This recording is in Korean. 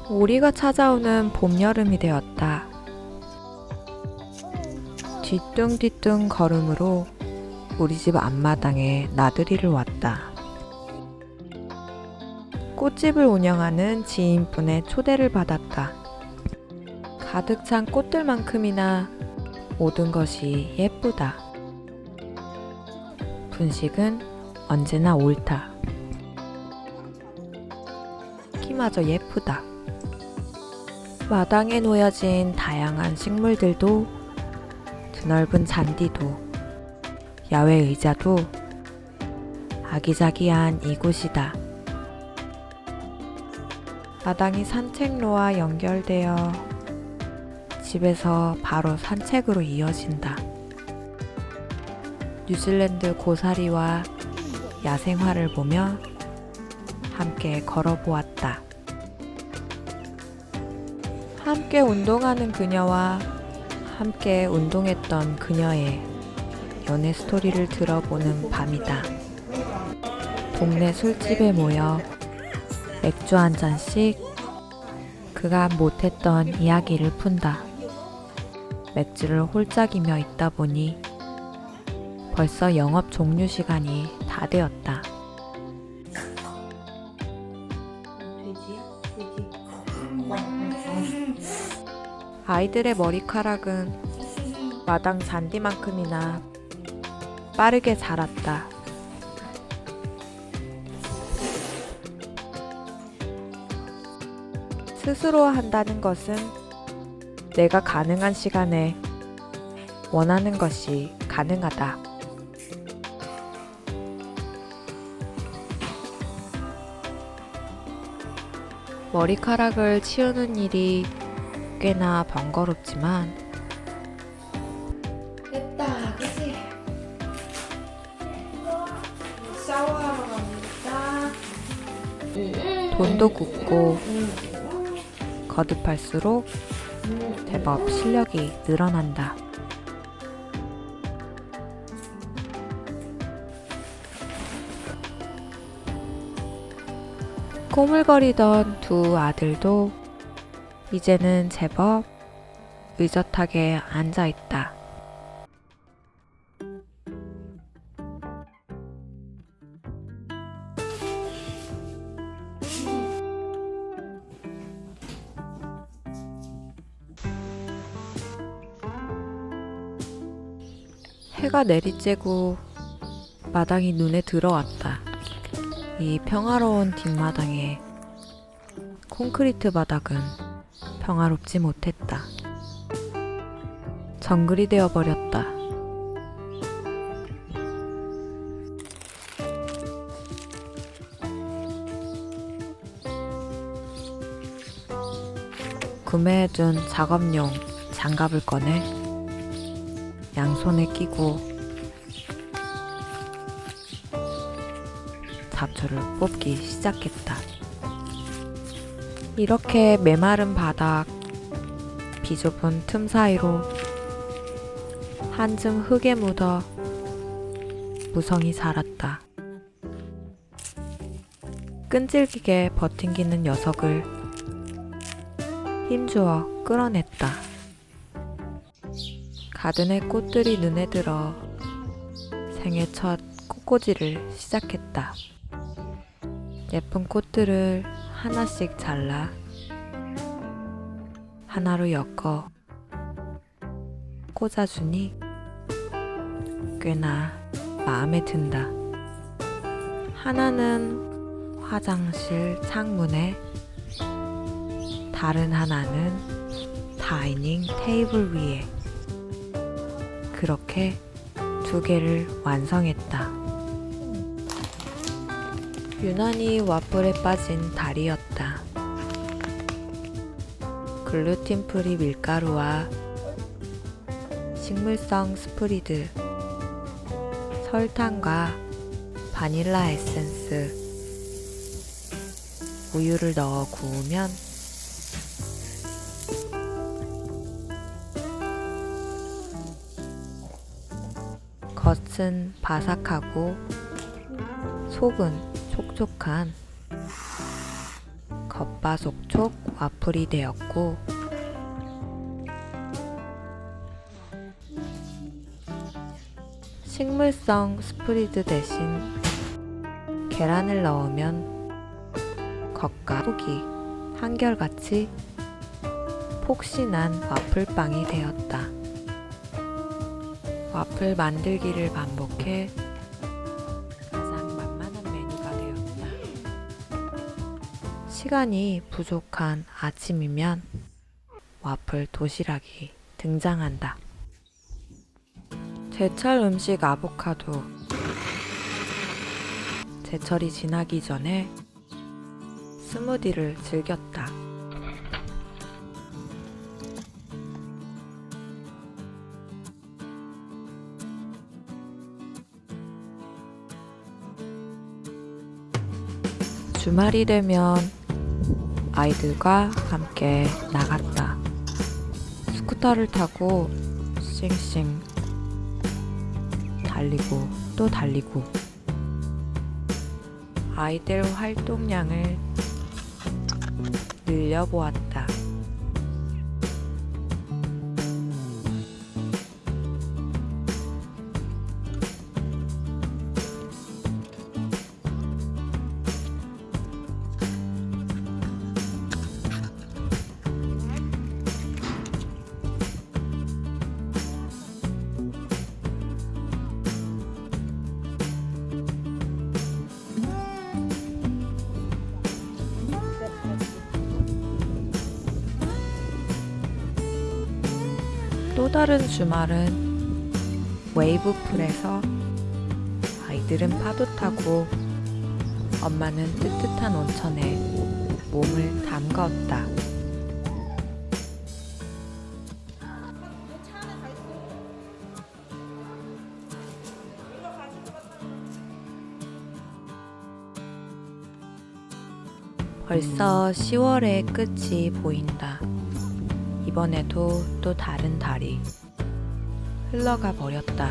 우리가 찾아오는 봄, 여름이 되었다. 뒤뚱뒤뚱 걸음으로 우리 집 앞마당에 나들이를 왔다. 꽃집을 운영하는 지인분의 초대를 받았다. 가득 찬 꽃들만큼이나 모든 것이 예쁘다. 분식은 언제나 옳다. 키마저 예쁘다. 마당에 놓여진 다양한 식물들도, 드넓은 잔디도, 야외 의자도 아기자기한 이곳이다. 마당이 산책로와 연결되어 집에서 바로 산책으로 이어진다. 뉴질랜드 고사리와 야생화를 보며 함께 걸어보았다. 함께 운동하는 그녀와 함께 운동했던 그녀의 연애 스토리를 들어보는 밤이다. 동네 술집에 모여 맥주 한 잔씩 그간 못했던 이야기를 푼다. 맥주를 홀짝이며 있다 보니 벌써 영업 종료 시간이 다 되었다. 아이들의 머리카락은 마당 잔디만큼이나 빠르게 자랐다. 스스로 한다는 것은 내가 가능한 시간에 원하는 것이 가능하다. 머리카락을 치우는 일이 꽤나 번거롭지만 됐다, 그치? 샤워하러 갑니다. 돈도 굳고 거듭할수록 제법 실력이 늘어난다. 꼬물거리던 두 아들도 이제는 제법 의젓하게 앉아있다. 해가 내리쬐고 마당이 눈에 들어왔다. 이 평화로운 뒷마당에 콘크리트 바닥은 평화롭지 못했다. 정글이 되어버렸다. 구매해둔 작업용 장갑을 꺼내 양손에 끼고 잡초를 뽑기 시작했다. 이렇게 메마른 바닥, 비좁은 틈 사이로 한 줌 흙에 묻어 무성이 자랐다. 끈질기게 버팅기는 녀석을 힘주어 끌어냈다. 가든의 꽃들이 눈에 들어 생애 첫 꽃꽂이를 시작했다. 예쁜 꽃들을 하나씩 잘라 하나로 엮어 꽂아주니 꽤나 마음에 든다. 하나는 화장실 창문에, 다른 하나는 다이닝 테이블 위에. 그렇게 두 개를 완성했다. 유난히 와플에 빠진 달이었다. 글루틴 프리 밀가루와 식물성 스프리드, 설탕과 바닐라 에센스, 우유를 넣어 구우면 겉은 바삭하고 속은 촉촉한 겉바속촉 와플이 되었고, 식물성 스프리드 대신 계란을 넣으면 겉과 속이 한결같이 폭신한 와플빵이 되었다. 와플 만들기를 반복해 가장 만만한 메뉴가 되었다. 시간이 부족한 아침이면 와플 도시락이 등장한다. 제철 음식 아보카도. 제철이 지나기 전에 스무디를 즐겼다. 주말이 되면 아이들과 함께 나갔다. 스쿠터를 타고 싱싱 달리고 또 달리고, 아이들 활동량을 늘려보았다. 또 다른 주말은 웨이브풀에서 아이들은 파도 타고 엄마는 뜨뜻한 온천에 몸을 담가었다. 벌써 10월의 끝이 보인다. 이번에도 또 다른 달이 흘러가 버렸다.